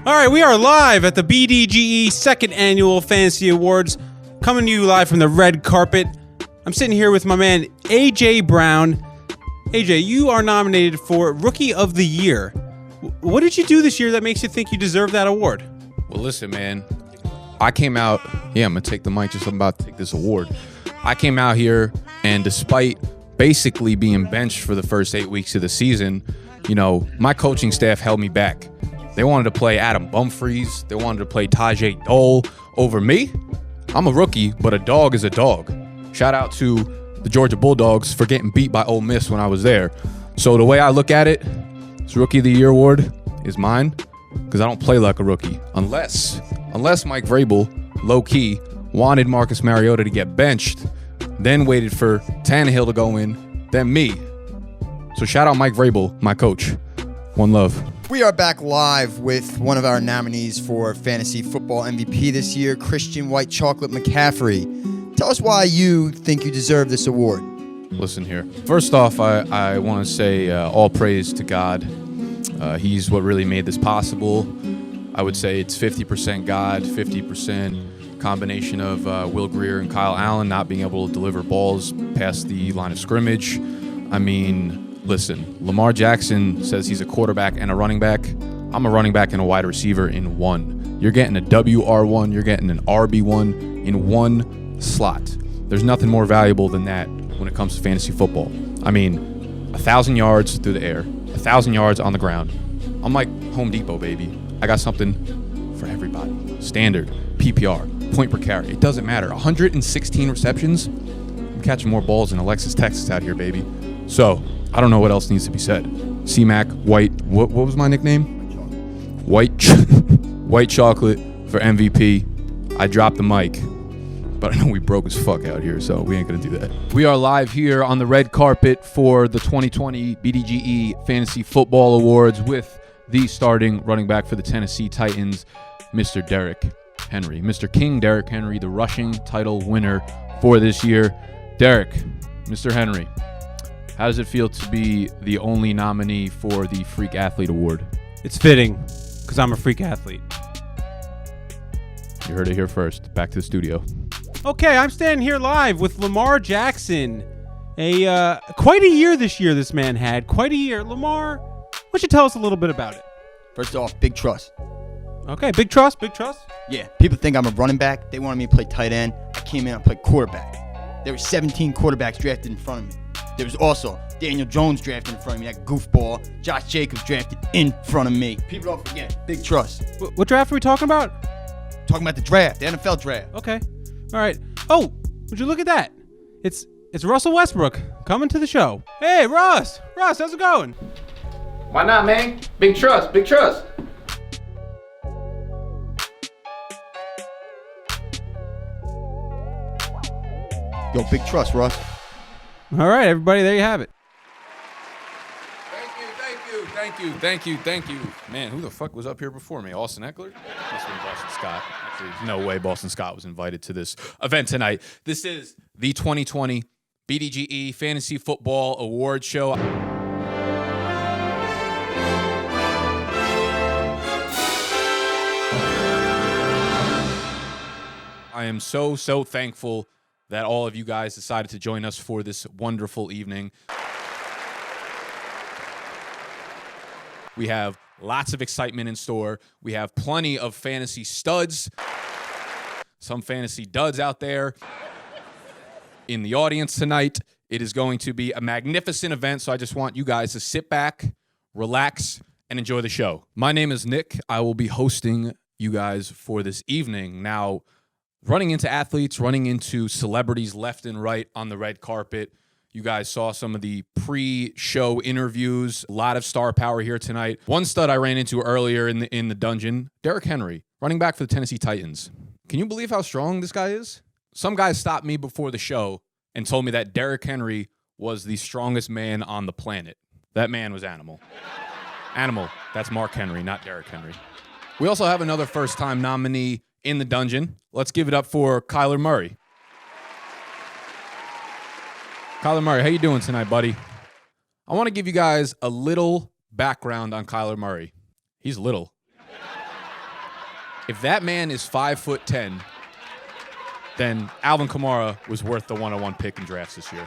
All right, we are live at the BDGE Second Annual Fantasy Awards, coming to you live from the red carpet. I'm sitting here with my man, AJ Brown. AJ, you are nominated for Rookie of the Year. What did you do this year that makes you think you deserve that award? Well, listen, man. I came out... Yeah, I'm going to take the mic just I'm about to take this award. I came out here, and despite basically being benched for the first 8 weeks of the season, you know, my coaching staff held me back. They wanted to play Adam Bumphries. They wanted to play Tajay Dole over me. I'm a rookie, but a dog is a dog. Shout out to the Georgia Bulldogs for getting beat by Ole Miss when I was there. So the way I look at it, this Rookie of the Year award is mine because I don't play like a rookie. Unless Mike Vrabel, low-key, wanted Marcus Mariota to get benched, then waited for Tannehill to go in, then me. So shout out Mike Vrabel, my coach. One love. We are back live with one of our nominees for Fantasy Football MVP this year, Christian White Chocolate McCaffrey. Tell us why you think you deserve this award. Listen here. First off, I want to say all praise to God. He's what really made this possible. I would say it's 50% God, 50% combination of Will Grier and Kyle Allen not being able to deliver balls past the line of scrimmage. I mean... Listen, Lamar Jackson says he's a quarterback and a running back. I'm a running back and a wide receiver in one. You're getting a WR1, you're getting an RB1 in one slot. There's nothing more valuable than that when it comes to fantasy football. I mean, 1,000 yards through the air, 1,000 yards on the ground. I'm like Home Depot, baby. I got something for everybody. Standard, PPR, point per carry. It doesn't matter. 116 receptions. I'm catching more balls than Alexis Texas out here, baby. So... I don't know what else needs to be said. C-Mac, White, what was my nickname? White Chocolate for MVP. I dropped the mic, but I know we broke as fuck out here, so we ain't gonna do that. We are live here on the red carpet for the 2020 BDGE Fantasy Football Awards with the starting running back for the Tennessee Titans, Mr. Derrick Henry. Mr. King Derrick Henry, the rushing title winner for this year. Derrick, Mr. Henry. How does it feel to be the only nominee for the Freak Athlete Award? It's fitting, because I'm a freak athlete. You heard it here first. Back to the studio. Okay, I'm standing here live with Lamar Jackson. Quite a year this year this man had. Quite a year. Lamar, why don't you tell us a little bit about it? First off, big trust. Okay, big trust. Yeah, people think I'm a running back. They wanted me to play tight end. I came in and played quarterback. There were 17 quarterbacks drafted in front of me. There was also Daniel Jones drafted in front of me, that goofball. Josh Jacobs drafted in front of me. People don't forget. Big trust. What draft are we talking about? Talking about the draft, the NFL draft. Okay. All right. Oh, would you look at that? It's Russell Westbrook coming to the show. Hey, Russ, how's it going? Why not, man? Big trust. Yo, big trust, Russ. All right, everybody, there you have it. Thank you. Man, who the fuck was up here before me? Austin Eckler? Must have been Boston Scott. Actually, there's no way Boston Scott was invited to this event tonight. This is the 2020 BDGE Fantasy Football Award Show. I am so thankful that all of you guys decided to join us for this wonderful evening. We have lots of excitement in store. We have plenty of fantasy studs, some fantasy duds out there in the audience tonight. It is going to be a magnificent event, so I just want you guys to sit back, relax, and enjoy the show. My name is Nick. I will be hosting you guys for this evening. Now, running into athletes, running into celebrities left and right on the red carpet. You guys saw some of the pre-show interviews. A lot of star power here tonight. One stud I ran into earlier in the dungeon, Derrick Henry, running back for the Tennessee Titans. Can you believe how strong this guy is? Some guy stopped me before the show and told me that Derrick Henry was the strongest man on the planet. That man was animal. Animal. That's Mark Henry, not Derrick Henry. We also have another first-time nominee in the dungeon. Let's give it up for Kyler Murray. Kyler Murray, how you doing tonight, buddy? I want to give you guys a little background on Kyler Murray. He's little. If that man is 5'10", then Alvin Kamara was worth the 101 pick in drafts this year.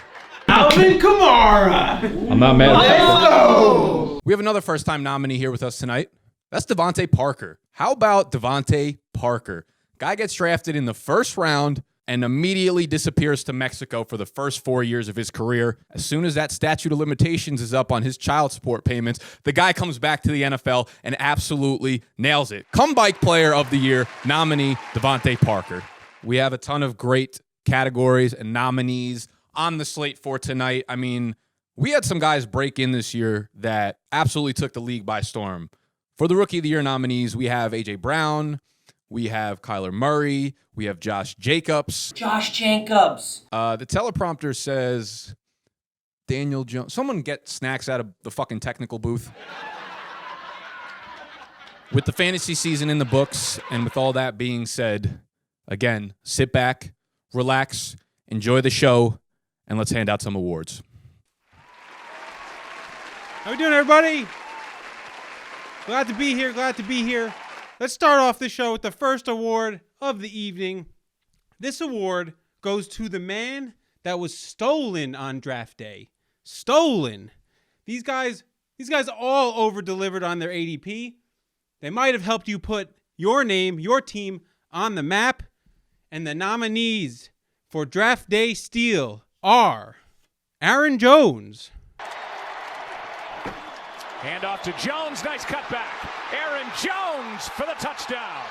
Alvin Kamara. I'm not mad at that. We have another first-time nominee here with us tonight. That's Devontae Parker. How about Devontae Parker? Guy gets drafted in the first round and immediately disappears to Mexico for the first 4 years of his career. As soon as that statute of limitations is up on his child support payments, the guy comes back to the NFL and absolutely nails it. Comeback Player of the Year nominee Devontae Parker. We have a ton of great categories and nominees on the slate for tonight. I mean, we had some guys break in this year that absolutely took the league by storm. For the Rookie of the Year nominees, we have A.J. Brown, we have Kyler Murray, we have Josh Jacobs. The teleprompter says Daniel Jones. Someone get snacks out of the fucking technical booth. With the fantasy season in the books, and with all that being said, again, sit back, relax, enjoy the show, and let's hand out some awards. How we doing, everybody? Glad to be here. Let's start off the show with the first award of the evening. This award goes to the man that was stolen on draft day. Stolen. These guys all over-delivered on their ADP. They might have helped you put your name, your team, on the map. And the nominees for draft day steal are Aaron Jones. Hand off to Jones. Nice cutback. Aaron Jones for the touchdown.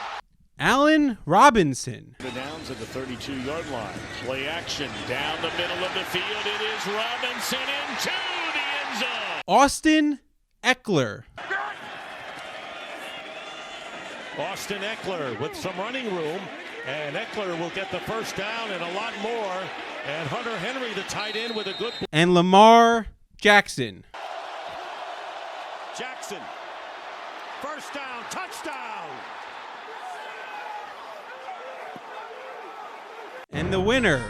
Allen Robinson. The downs at the 32-yard line. Play action down the middle of the field. It is Robinson into the end zone. Austin Eckler. Austin Eckler with some running room. And Eckler will get the first down and a lot more. And Hunter Henry, the tight end, with a good... And Lamar Jackson. Jackson. First down. Touchdown. And the winner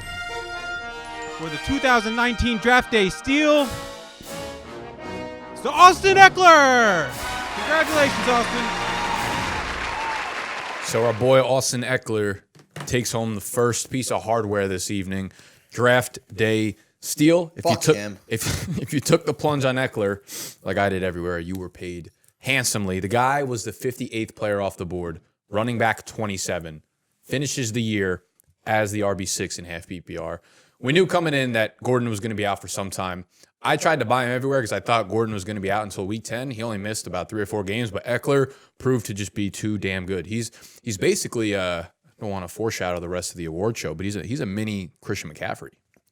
for the 2019 Draft Day steal is the Austin Eckler. Congratulations, Austin. So our boy Austin Eckler takes home the first piece of hardware this evening. Draft day steal. If you took the plunge on Eckler, like I did everywhere, you were paid handsomely. The guy was the 58th player off the board, running back 27, finishes the year as the RB6 in half PPR. We knew coming in that Gordon was going to be out for some time. I tried to buy him everywhere because I thought Gordon was going to be out until week 10. He only missed about 3 or 4 games, but Eckler proved to just be too damn good. He's basically I don't want to foreshadow the rest of the award show, but he's a mini Christian McCaffrey.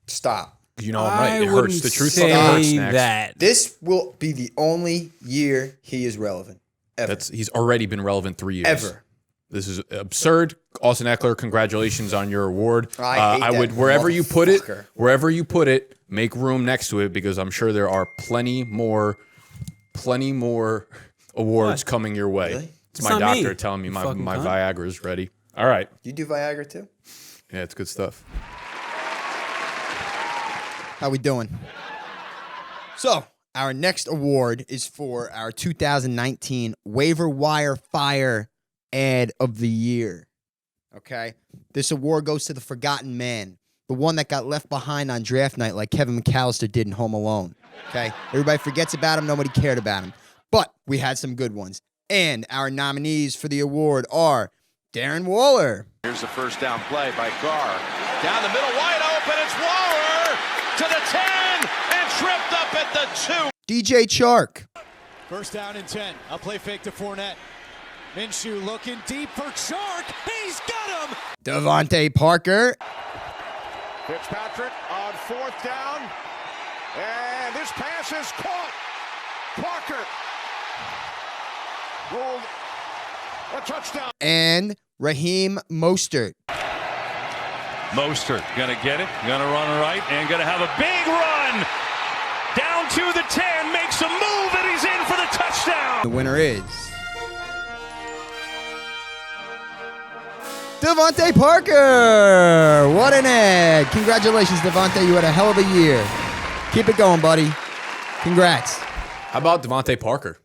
Stop. You know I'm right. I It wouldn't hurts. The truth say hurts next. that. This will be the only year he is relevant. Ever. He's already been relevant 3 years. Ever. This is absurd. Austin Eckler, congratulations on your award. I would that wherever you put motherfucker. it, make room next to it because I'm sure there are plenty more awards coming your way. Really? It's my not doctor me, telling me you my fucking cunt. Viagra is ready. All right. You do Viagra too? Yeah, it's good stuff. How we doing? So, our next award is for our 2019 Waiver Wire Fire Ad of the Year. Okay? This award goes to the forgotten man, the one that got left behind on draft night like Kevin McAllister did in Home Alone. Okay? Everybody forgets about him. Nobody cared about him. But we had some good ones. And our nominees for the award are Darren Waller. Here's the first down play by Carr. Down the middle, wide open. It's Waller to the 10 and tripped up at the 2. DJ Chark. First down and 10. I'll play fake to Fournette. Minshew looking deep for Chark. He's got him. Devontae Parker. Fitzpatrick on fourth down. And this pass is caught. Parker ruled a touchdown. And Raheem Mostert. Mostert gonna get it, gonna run right, and gonna have a big run down to the 10, makes a move, and he's in for the touchdown. The winner is Devontae Parker. What an ad. Congratulations, Devontae. You had a hell of a year. Keep it going, buddy. Congrats. How about Devontae Parker?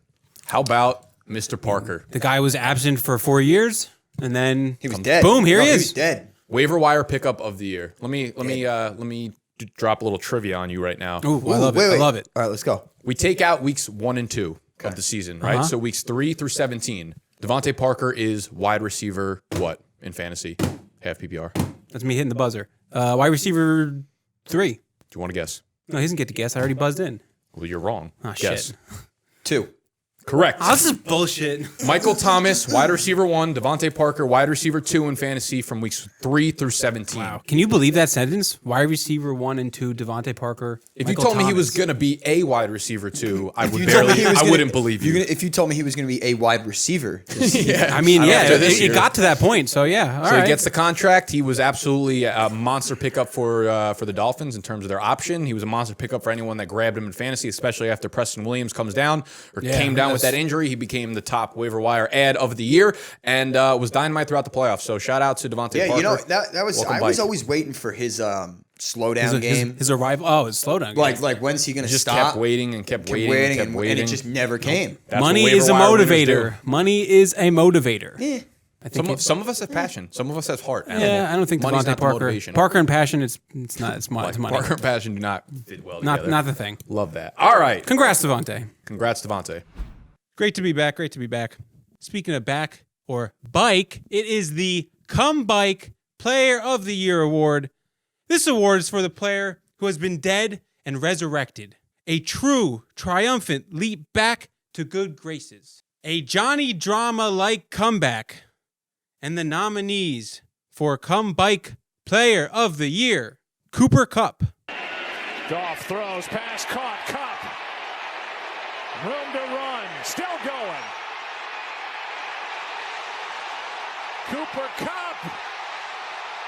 How about Mr. Parker? The guy was absent for 4 years. And then He was dead. Boom, here No, he He is. was dead. Waiver wire pickup of the year. Let me drop a little trivia on you right now. Ooh, I love it. I love it. All right, let's go. We take out weeks 1 and 2 of the season, right? So weeks 3 through 17. Devontae Parker is wide receiver what in fantasy? Half PPR. Do That's me hitting the buzzer. Wide receiver 3. you want to guess? No, he doesn't get to guess. I already buzzed in. Well, you're wrong. Oh, Guess. shit. 2. Correct. Oh, this is bullshit. Michael Thomas, wide receiver 1. Devontae Parker, wide receiver 2 in fantasy from weeks 3 through 17. Wow. Can you believe that sentence? Wide receiver 1 and 2, Devontae Parker. If Michael you told me he was Thomas. going to be a wide receiver 2, I would You told me he was I gonna- wouldn't believe you. If you told me he was going to be a wide receiver, Yeah. I mean, yeah, After this it year. got to that point. So, yeah. All So right. he gets the contract. He was absolutely a monster pickup for the Dolphins in terms of their option. He was a monster pickup for anyone that grabbed him in fantasy, especially after Preston Williams comes down or came down with that injury. He became the top waiver wire ad of the year and was dynamite throughout the playoffs. So shout out to Devontae yeah, Parker. you know that was. Welcome, I was Mike. always waiting for his slowdown game. His arrival. Oh, his slowdown game. Like when's he going to Just stop? kept waiting and kept waiting and kept waiting. and it just never came. That's what Money waiver is a wire winners motivator. Money is a motivator. Yeah. I think Some of us have passion. Some of us have heart. I don't think Money's Devontae not the Parker. motivation. Parker and passion. It's not. It's money. Parker and passion do not fit well together. Not the thing. Love that. All right. Congrats, Devontae. Congrats, Devontae. Great to be back. Great to be back. Speaking of back or bike, it is the Come Bike Player of the Year award. This award is for the player who has been dead and resurrected. A true, triumphant leap back to good graces. A Johnny Drama-like comeback. And the nominees for Come Bike Player of the Year, Cooper Kupp. Goff throws, pass caught, Cup. Room to run, still going. Cooper Kupp.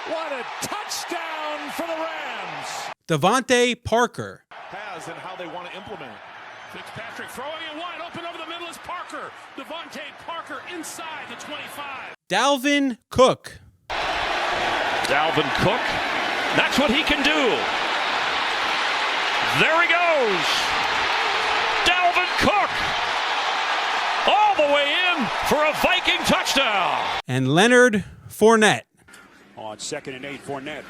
What a touchdown for the Rams. Devontae Parker. Has and how they want to implement it. Fitzpatrick throwing it wide open over the middle is Parker. Devontae Parker inside the 25. Dalvin Cook. Dalvin Cook. That's what he can do. There he goes. Dalvin Cook. All the way in for a Viking touchdown. And Leonard Fournette. On 2nd and 8, Fournette.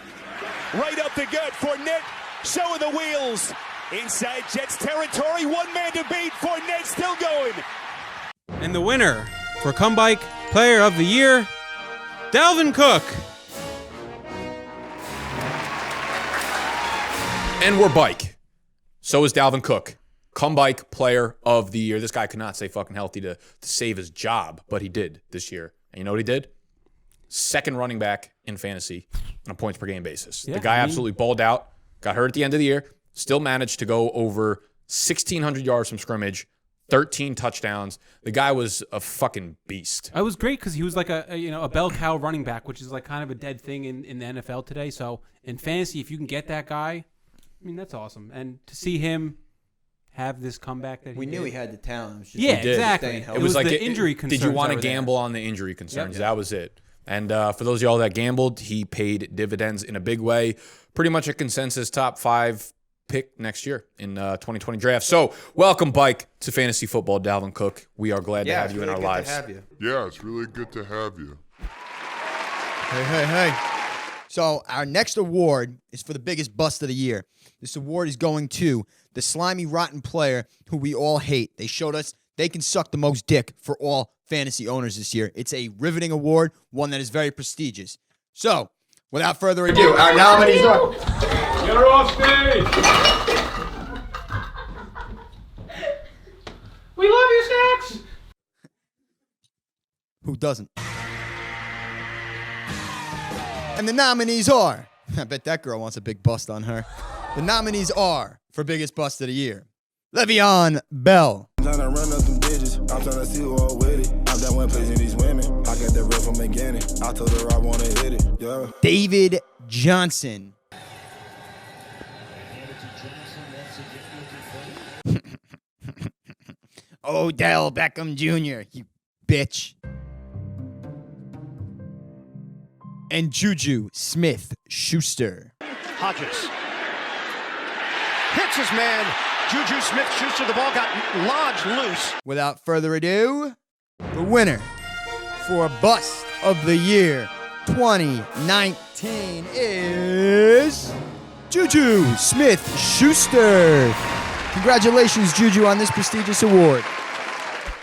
Right up the gut, Fournette showing the wheels. Inside Jets territory, one man to beat. Fournette still going. And the winner for Come Bike Player of the Year, Dalvin Cook. And we're bike. So is Dalvin Cook. Come Bike Player of the Year. This guy could not stay fucking healthy to save his job, but he did this year. And you know what he did? Second running back in fantasy on a points per game basis. Yeah, the guy absolutely balled out, got hurt at the end of the year, still managed to go over 1,600 yards from scrimmage, 13 touchdowns. The guy was a fucking beast. It was great because he was like a bell cow running back, which is like kind of a dead thing in the NFL today. So in fantasy, if you can get that guy, I mean, that's awesome. And to see him have this comeback that We knew did. he had the talent. It was just Yeah, did. exactly. staying It healthy. was like the injury concerns. Did you want that to were there. gamble on the injury concerns? Yep. That was it. And for those of y'all that gambled, he paid dividends in a big way. Pretty much a consensus top 5 pick next year in 2020 draft. So welcome, Bike, to fantasy football, Dalvin Cook. We are glad to have it's you in really our good lives. to have you. Yeah, it's really good to have you. Hey. So our next award is for the biggest bust of the year. This award is going to the slimy, rotten player who we all hate. They showed us they can suck the most dick for all fantasy owners this year. It's a riveting award, one that is very prestigious. So, without further ado, our nominees are... You're off stage! We love you, Stacks! Who doesn't? And the nominees are... I bet that girl wants a big bust on her. The nominees are, for biggest bust of the year, Le'Veon Bell. I'm trying to run up them bitches. I'm trying to see who all with it. I'm that one pleasing these women. I got that real from the beginning. I told her I want to hit it. Yeah. David Johnson. Odell Beckham Jr., you bitch. And Juju Smith-Schuster. Hodges hits his man. Juju Smith-Schuster, the ball got lodged loose. Without further ado, the winner for Bust of the year 2019 is Juju Smith-Schuster. Congratulations, Juju, on this prestigious award.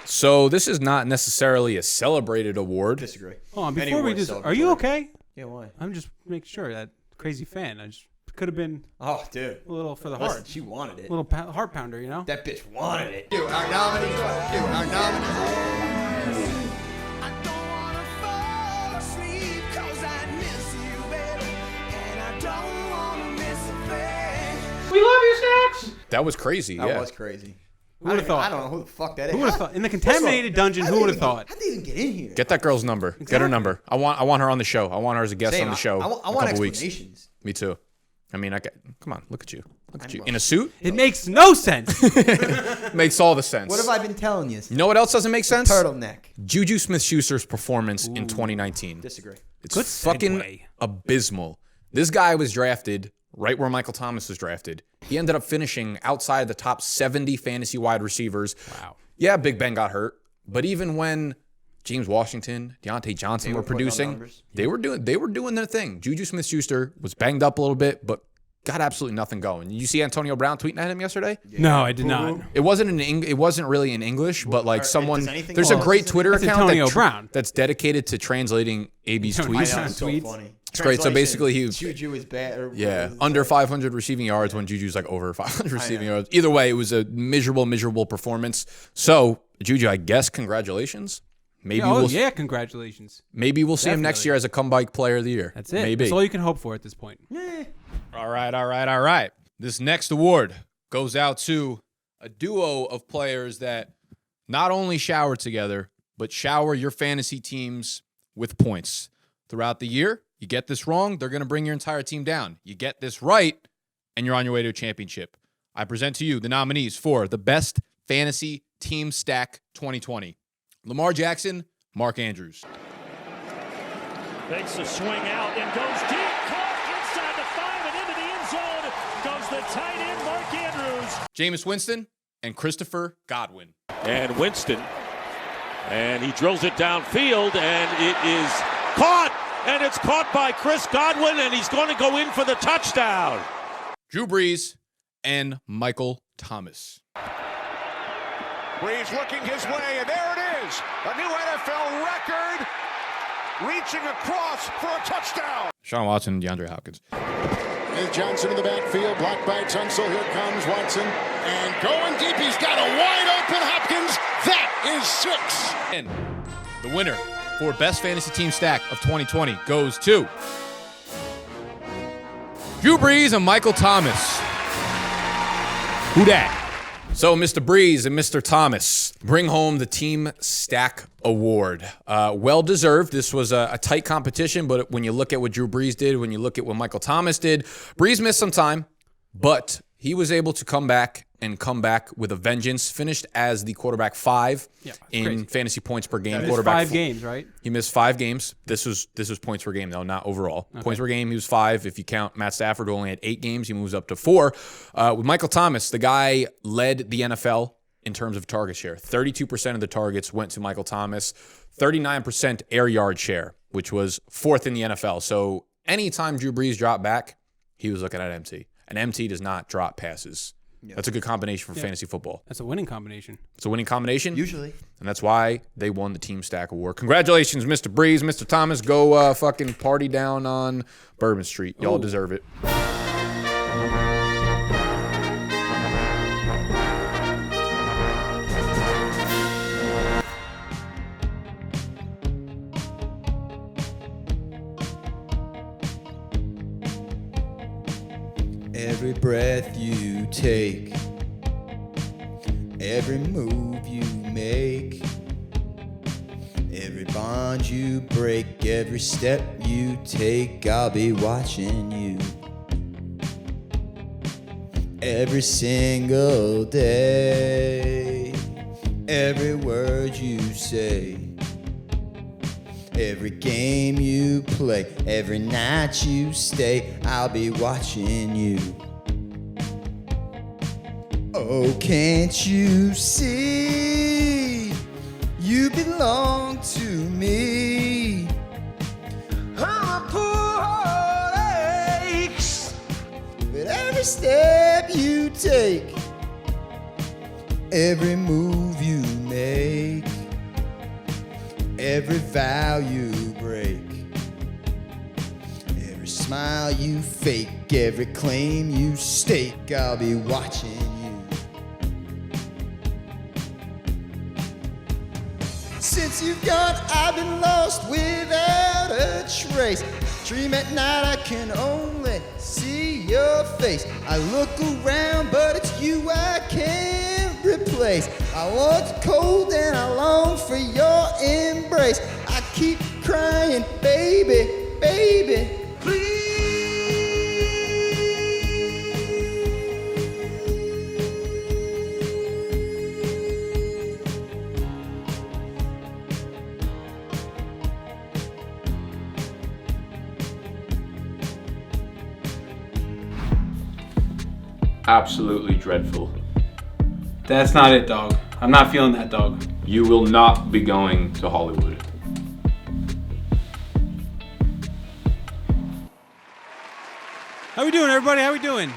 So this is not necessarily a celebrated award. Disagree. Hold on, before we do, are you okay? Yeah, why? I'm just making sure that crazy fan. I just could have been Oh, dude. a little for the Listen, heart. she wanted it. A little heart pounder, you know? That bitch wanted it. Dude, our nominees. Dude, our nominees. We love you, Snacks. That was crazy. That yeah. was crazy. Who would have thought? I don't know who the fuck that is. Who would have thought? In the contaminated dungeon, who would have thought? How'd they even get in here? Get that girl's number. Get her number. I want her on the show. I want her as a guest Same. on the show. I in want a couple weeks. explanations. Me too. I mean, come on, look at you. Look at you. In a suit? It makes no sense. Makes all the sense. What have I been telling you? You know what else doesn't make sense? Turtleneck. Juju Smith-Schuster's performance in 2019. Disagree. It's Good fucking segue. abysmal. This guy was drafted right where Michael Thomas was drafted. He ended up finishing outside the top 70 fantasy wide receivers. Wow. Yeah, Big Ben got hurt, but even when James Washington, Deontay Johnson were producing, they were doing their thing. Juju Smith-Schuster was banged up a little bit, but got absolutely nothing going. You see Antonio Brown tweeting at him yesterday? No, I did not. It wasn't really in English, but like someone, anything- there's a oh, great Twitter That's account Antonio Brown. that's dedicated to translating AB's Antonio tweets. Brown. That's so Tweets. funny. It's great. So basically, Juju is bad. Yeah, under 500 receiving yards when Juju's like over 500 receiving yards. Either way, it was a miserable performance. So, Juju, I guess congratulations. Maybe congratulations. Maybe we'll see him next year as a comeback player of the year. That's it. Maybe. That's all you can hope for at this point. All right. This next award goes out to a duo of players that not only shower together, but shower your fantasy teams with points. Throughout the year, you get this wrong, they're going to bring your entire team down. You get this right, and you're on your way to a championship. I present to you the nominees for the Best Fantasy Team Stack 2020. Lamar Jackson, Mark Andrews. Takes a swing out and goes deep. Caught inside the 5 and into the end zone goes the tight end, Mark Andrews. Jameis Winston and Christopher Godwin. And Winston. And he drills it downfield, and it is caught. And it's caught by Chris Godwin, and he's going to go in for the touchdown. Drew Brees and Michael Thomas. Brees looking his way, and there it is. A new NFL record reaching across for a touchdown. Sean Watson and DeAndre Hopkins. Here's Johnson in the backfield, blocked by Tunsil. Here comes Watson. And going deep, he's got a wide open Hopkins. That is 6. And the winner for Best Fantasy Team Stack of 2020 goes to Drew Brees and Michael Thomas. Who dat? So Mr. Brees and Mr. Thomas bring home the Team Stack Award. Well-deserved. This was a tight competition, but when you look at what Drew Brees did, when you look at what Michael Thomas did, Brees missed some time, but he was able to come back with a vengeance. Finished as the quarterback 5 in fantasy points per game. Quarterback 5 games, right? He missed 5 games. This was points per game though, not overall. Okay. Points per game, he was 5. If you count Matt Stafford, who only had 8 games, he moves up to 4. With Michael Thomas, the guy led the NFL in terms of target share. 32% of the targets went to Michael Thomas. 39% air yard share, which was 4th in the NFL. So anytime Drew Brees dropped back, he was looking at MT. And MT does not drop passes. Yeah. That's a good combination for fantasy football. That's a winning combination. It's a winning combination. Usually. And that's why they won the Team Stack Award. Congratulations, Mr. Brees, Mr. Thomas. Go fucking party down on Bourbon Street. Y'all deserve it. Every breath you take, every move you make, every bond you break, every step you take, I'll be watching you. Every single day, every word you say, every game you play, every night you stay, I'll be watching you. Oh, can't you see? You belong to me. step you take, every move you make, every vow you break, every smile you fake, every claim you stake, I'll be watching you. Since you've gone, I've been lost without a trace. Dream at night, I can only see your face. I look around, but it's you I can't replace. I want cold and I long for your embrace. I keep crying, baby, baby, please. Absolutely dreadful. That's not it, dog. I'm not feeling that, dog. You will not be going to Hollywood. How we doing, everybody? How we doing?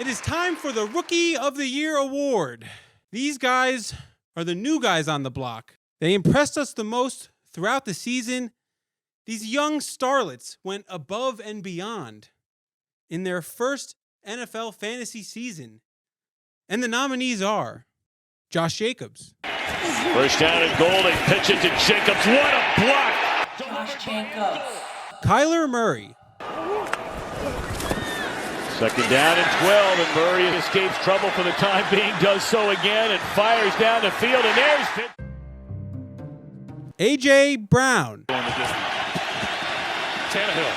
It is time for the Rookie of the Year award. These guys are the new guys on the block. They impressed us the most throughout the season. These young starlets went above and beyond in their first NFL fantasy season. And the nominees are Josh Jacobs. First down and goal. They pitch it to Jacobs. What a block! Josh Jacobs. Kyler Murray. Second down and 12, and Murray escapes trouble for the time being, does so again, and fires down the field, and there's it. A.J. Brown. Tannehill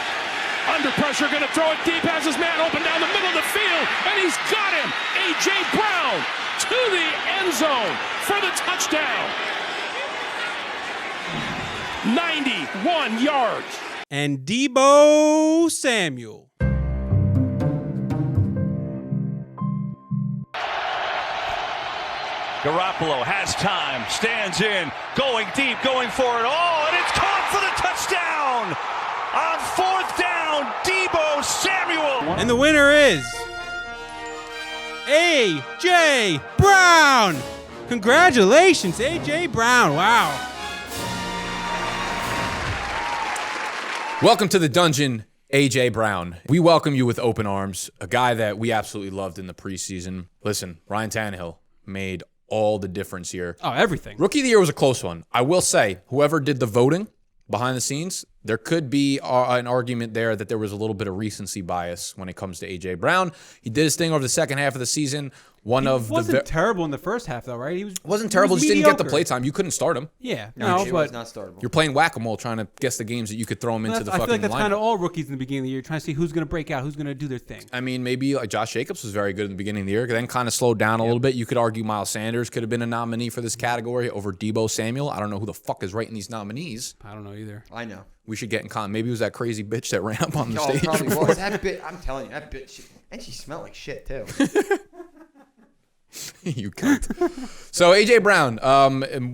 under pressure, going to throw it deep, has his man open down the middle of the field, and he's got him. A.J. Brown to the end zone for the touchdown. 91 yards. And Deebo Samuel. Garoppolo has time, stands in, going deep, going for it all, and it's caught for the touchdown! On fourth down, Deebo Samuel! And the winner is A.J. Brown. Congratulations, A.J. Brown. Wow. Welcome to the dungeon, A.J. Brown. We welcome you with open arms, a guy that we absolutely loved in the preseason. Listen, Ryan Tannehill made all the difference here. Oh, everything. Rookie of the Year was a close one. I will say, whoever did the voting behind the scenes, there could be an argument there that there was a little bit of recency bias when it comes to A.J. Brown. He did his thing over the second half of the season. He wasn't terrible in the first half, though, right? Wasn't terrible. Just didn't get the play time. You couldn't start him. Yeah, But but not startable. You're playing whack-a-mole trying to guess the games that you could throw him into the fucking lineup. I feel like that's kind of all rookies in the beginning of the year, trying to see who's going to break out, who's going to do their thing. I mean, maybe like Josh Jacobs was very good in the beginning of the year, then kind of slowed down a little bit. You could argue Miles Sanders could have been a nominee for this category over Deebo Samuel. I don't know who the fuck is writing these nominees. I don't know either. I know. We should get in con. Maybe it was that crazy bitch that ran up on the No, stage. probably was. That bitch, I'm telling you, that bitch, and she smelled like shit too. You cunt. So A.J. Brown,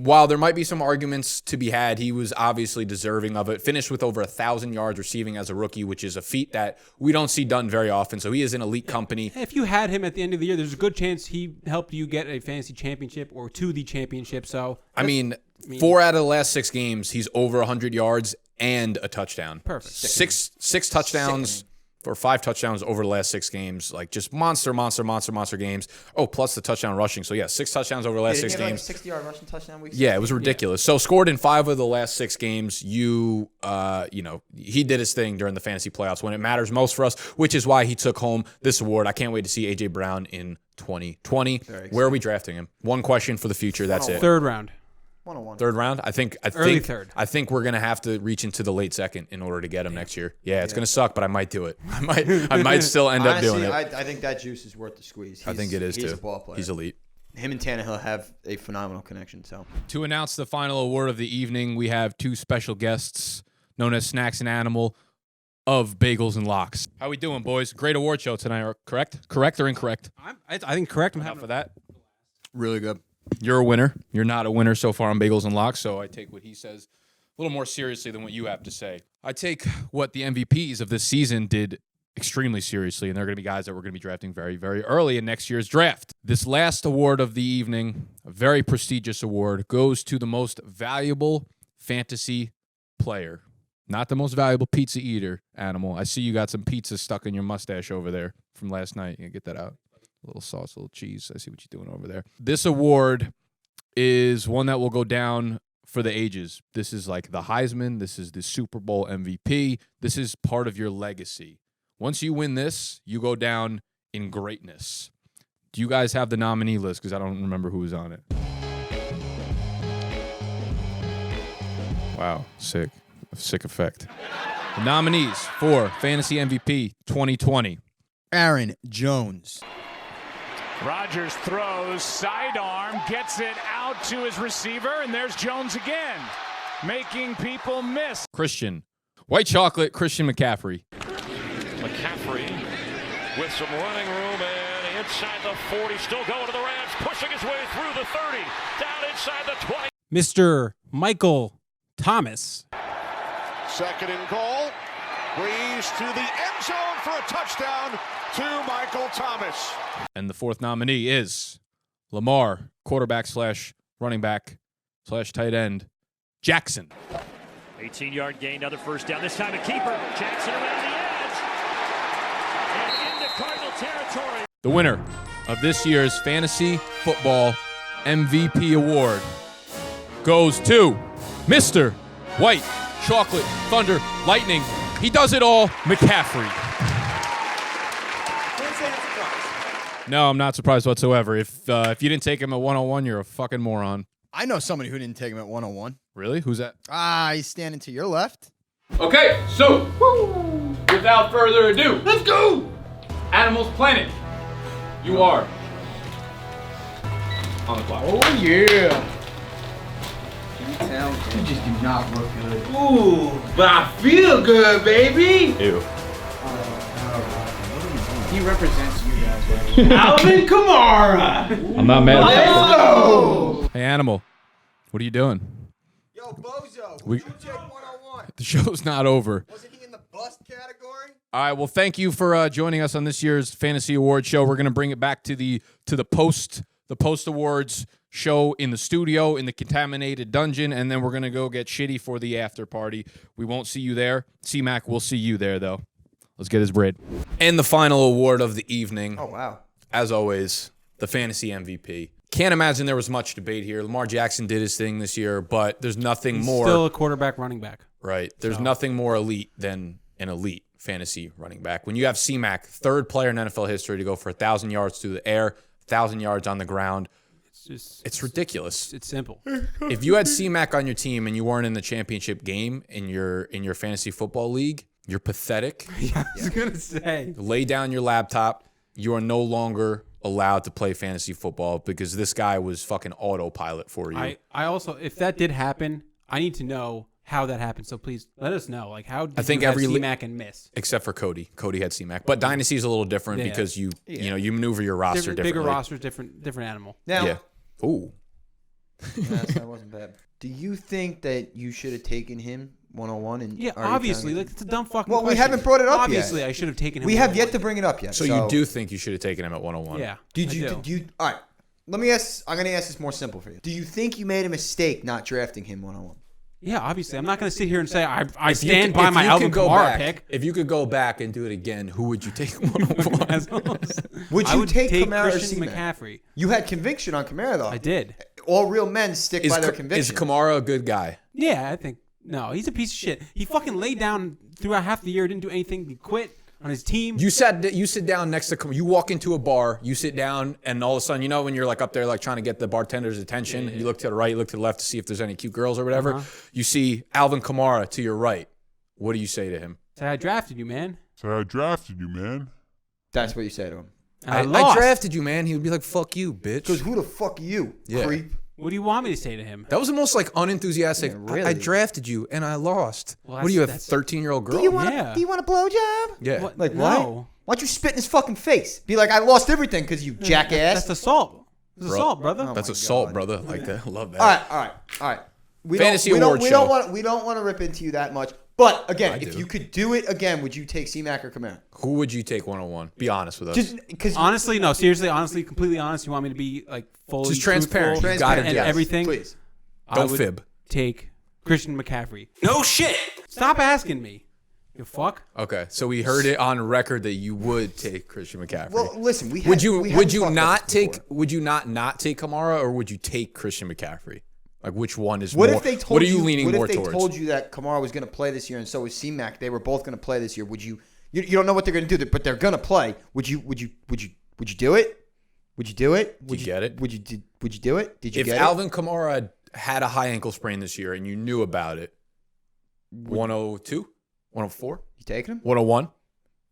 while there might be some arguments to be had, he was obviously deserving of it. Finished with over 1,000 yards receiving as a rookie, which is a feat that we don't see done very often. So he is an elite company. If you had him at the end of the year, there's a good chance he helped you get a fantasy championship or to the championship. So I mean, 4 out of the last 6 games, he's over 100 yards and a touchdown. Perfect. Six touchdowns. Or 5 touchdowns over the last 6 games, like just monster games. Oh, plus the touchdown rushing. So yeah, 6 touchdowns over the last 6 games. Like 60-yard rushing touchdown week. Yeah, it was ridiculous. So scored in 5 of the last 6 games. He did his thing during the fantasy playoffs when it matters most for us, which is why he took home this award. I can't wait to see A.J. Brown in 2020. Where are we drafting him? One question for the future. That's it. Third round. 101. Third round? I think Early third. I think we're gonna have to reach into the late second in order to get him next year. Yeah, it's gonna suck, but I might do it. I might still end up doing it. I think that juice is worth the squeeze. I think it is he's too. A ball player. He's elite. Him and Tannehill have a phenomenal connection. So to announce the final award of the evening, we have 2 special guests known as Snacks and Animal of Bagels and Locks. How we doing, boys? Great award show tonight. Correct? Correct or incorrect? I think correct. I'm happy for that. Really good. You're a winner. You're not a winner so far on Bagels and Locks, so I take what he says a little more seriously than what you have to say. I take what the MVPs of this season did extremely seriously, and they're going to be guys that we're going to be drafting very, very early in next year's draft. This last award of the evening, a very prestigious award, goes to the most valuable fantasy player. Not the most valuable pizza eater, Animal. I see you got some pizza stuck in your mustache over there from last night. You get that out. A little sauce, a little cheese. I see what you're doing over there. This award is one that will go down for the ages. This is like the Heisman. This is the Super Bowl MVP. This is part of your legacy. Once you win this, you go down in greatness. Do you guys have the nominee list? Because I don't remember who was on it. Wow, sick. Sick effect. The nominees for Fantasy MVP 2020. Aaron Jones. Rodgers throws, sidearm, gets it out to his receiver, and there's Jones again, making people miss. Christian. White chocolate, Christian McCaffrey. McCaffrey with some running room and inside the 40, still going to the Rams, pushing his way through the 30, down inside the 20. Mr. Michael Thomas. Second and goal. Breeze to the end zone for a touchdown to Michael Thomas. And the fourth nominee is Lamar, quarterback / running back / tight end, Jackson. 18-yard gain, another first down. This time a keeper. Jackson around the edge. And into Cardinal territory. The winner of this year's Fantasy Football MVP award goes to Mr. White Chocolate Thunder Lightning. He does it all, McCaffrey. No, I'm not surprised whatsoever. If you didn't take him at 101, you're a fucking moron. I know somebody who didn't take him at 101. Really? Who's that? He's standing to your left. Okay, so without further ado, let's go! Animals Planet. You are on the clock. Oh, yeah. You just do not look good. Ooh, but I feel good, baby. Ew. He represents you guys, right? Alvin Kamara. I'm not mad at Let's that. go. Hey, Animal, what are you doing? Yo, Bozo, We- you check 101. The show's not over. Wasn't he in the bust category? All right, well, thank you for joining us on this year's Fantasy Award show. We're going to bring it back to the post awards show in the studio in the contaminated dungeon, and then we're going to go get shitty for the after party. We won't see you there. C-Mac, we'll see you there, though. Let's get his bread. And the final award of the evening. Oh, wow. As always, the Fantasy MVP. Can't imagine there was much debate here. Lamar Jackson did his thing this year, but there's nothing more. Still a quarterback running back. Right. There's nothing more elite than an elite fantasy running back. When you have C-Mac, third player in NFL history to go for 1,000 yards through the air, 1,000 yards on the ground, it's ridiculous. It's simple. If you had C-Mac on your team and you weren't in the championship game in your fantasy football league, you're pathetic. I was gonna say. Lay down your laptop. You are no longer allowed to play fantasy football because this guy was fucking autopilot for you. I also, if that did happen, I need to know how that happened. So please let us know. Like, how did you have C-Mac and miss? Except for Cody. Cody had C-Mac. But Dynasty is a little different because you maneuver your roster differently. Bigger rosters, different animal. Now, yeah. Ooh. that wasn't bad. Do you think that you should have taken him 101? And yeah, obviously. Like, it's a dumb fucking question. We haven't brought it up obviously, yet. I should have taken him. We have yet to bring it up yet. So you do think you should have taken him at 101? Yeah. Did you? All right. Let me ask. I'm going to ask this more simple for you. Do you think you made a mistake not drafting him 101? Yeah, obviously. I'm not going to sit here and say I stand by my Alvin Kamara pick. If you could go back and do it again, who would you take 101? Would you take Kamara or Christian C-Mac? McCaffrey? You had conviction on Kamara, though. I did. All real men stick by their conviction. Is Kamara a good guy? Yeah, I think. No, he's a piece of shit. He fucking laid down throughout half the year, didn't do anything. He quit on his team. You sit down next to you walk into a bar, you sit down, and all of a sudden, you know when you're like up there like trying to get the bartender's attention, you look to the right, you look to the left to see if there's any cute girls or whatever. You see Alvin Kamara to your right. What do you say to him? Say, I drafted you, man. That's what you say to him. I drafted you, man. He would be like, fuck you, bitch. Because who the fuck are you, creep? What do you want me to say to him? That was the most like unenthusiastic. Yeah, really. I drafted you and I lost. Well, what do you have, a 13-year-old girl? Do you want a blowjob? Yeah. What? Like No. Why don't you spit in his fucking face? Be like, I lost everything because you jackass. That's assault. It's assault, brother. Oh That's my assault, God. brother. I like that. I love that. All right. Fantasy award show. We don't want to rip into you that much. But again, if you could do it again, would you take C-Mac or Kamara? Who would you take 101? Be honest with us. Just because honestly, no, seriously, honestly, completely honest. You want me to be like fully just transparent. truthful You got it, and everything. Please. Don't fib. Take Christian McCaffrey. No shit. Stop asking me. You fuck. Okay, so we heard it on record that you would take Christian McCaffrey. Well, listen, would you not take Kamara, or would you take Christian McCaffrey? Like, which one is what more? If they told what are you leaning more What if they towards? told you that Kamara was going to play this year and so was C-Mac? They were both going to play this year. Would you? You don't know what they're going to do, but they're going to play. Would you do it? Would you do it? Would you get it? Would you do it? Did you if get Alvin Kamara had a high ankle sprain this year and you knew about it, 102, 104, you taking him? 101.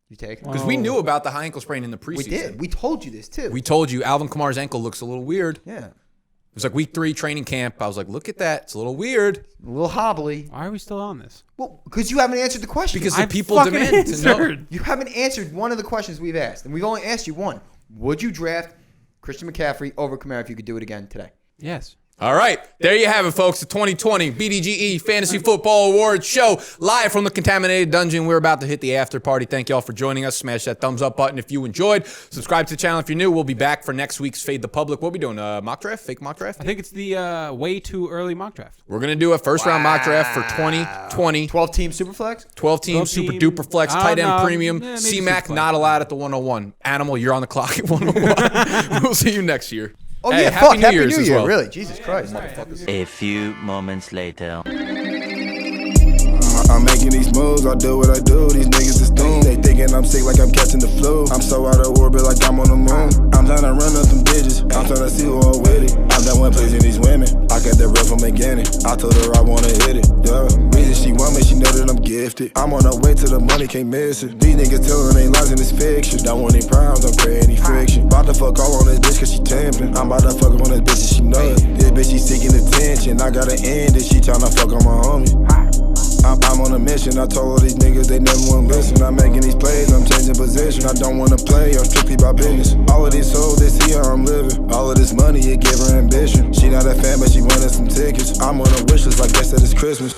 You taking him? Because we knew about the high ankle sprain in the preseason. We did. We told you this too. We told you Alvin Kamara's ankle looks a little weird. Yeah. It was like week 3 training camp. I was like, look at that. It's a little weird. A little hobbly. Why are we still on this? Well, because you haven't answered the question. Because the people demand to know. You haven't answered one of the questions we've asked. And we've only asked you one. Would you draft Christian McCaffrey over Kamara if you could do it again today? Yes. All right. There you have it, folks. The 2020 BDGE Fantasy Football Awards show live from the Contaminated Dungeon. We're about to hit the after party. Thank you all for joining us. Smash that thumbs up button if you enjoyed. Subscribe to the channel if you're new. We'll be back for next week's Fade the Public. What are we doing? Mock draft? Fake mock draft? I think it's the way too early mock draft. We're going to do a first-round mock draft for 2020. 12-team Superflex? 12-team Super Duper Flex, tight end premium. C-Mac not allowed at the 101. Animal, you're on the clock at 101. We'll see you next year. Oh, hey, yeah, Happy New New Year's as Year, well. really. Jesus Christ. A few moments later. I'm making these moves, I do what I do, these niggas is doomed. They thinking I'm sick like I'm catching the flu. I'm so out of orbit like I'm on the moon. I'm trying to run up some digits, I'm trying to see who all with it. I'm done with pleasing these women, I got that real from the beginning. I told her I wanna hit it, yeah. Reason she want me, she know that I'm gifted. I'm on the way to the money, can't miss it. These niggas telling they lies in this fiction. Don't want any problems, don't create any friction. About to fuck all on this bitch cause she tempting. I'm about to fuck on this bitch and she know it. This bitch, she seeking attention, I gotta end it. She tryna fuck on my homie. I'm on a mission, I told all these niggas they never want to listen. I'm making these plays, I'm changing position. I don't wanna play, I'm strictly about business. All of these hoes, they see how I'm living. All of this money, it give her ambition. She not a fan, but she wanted some tickets. I'm on a wish list like they said it's Christmas.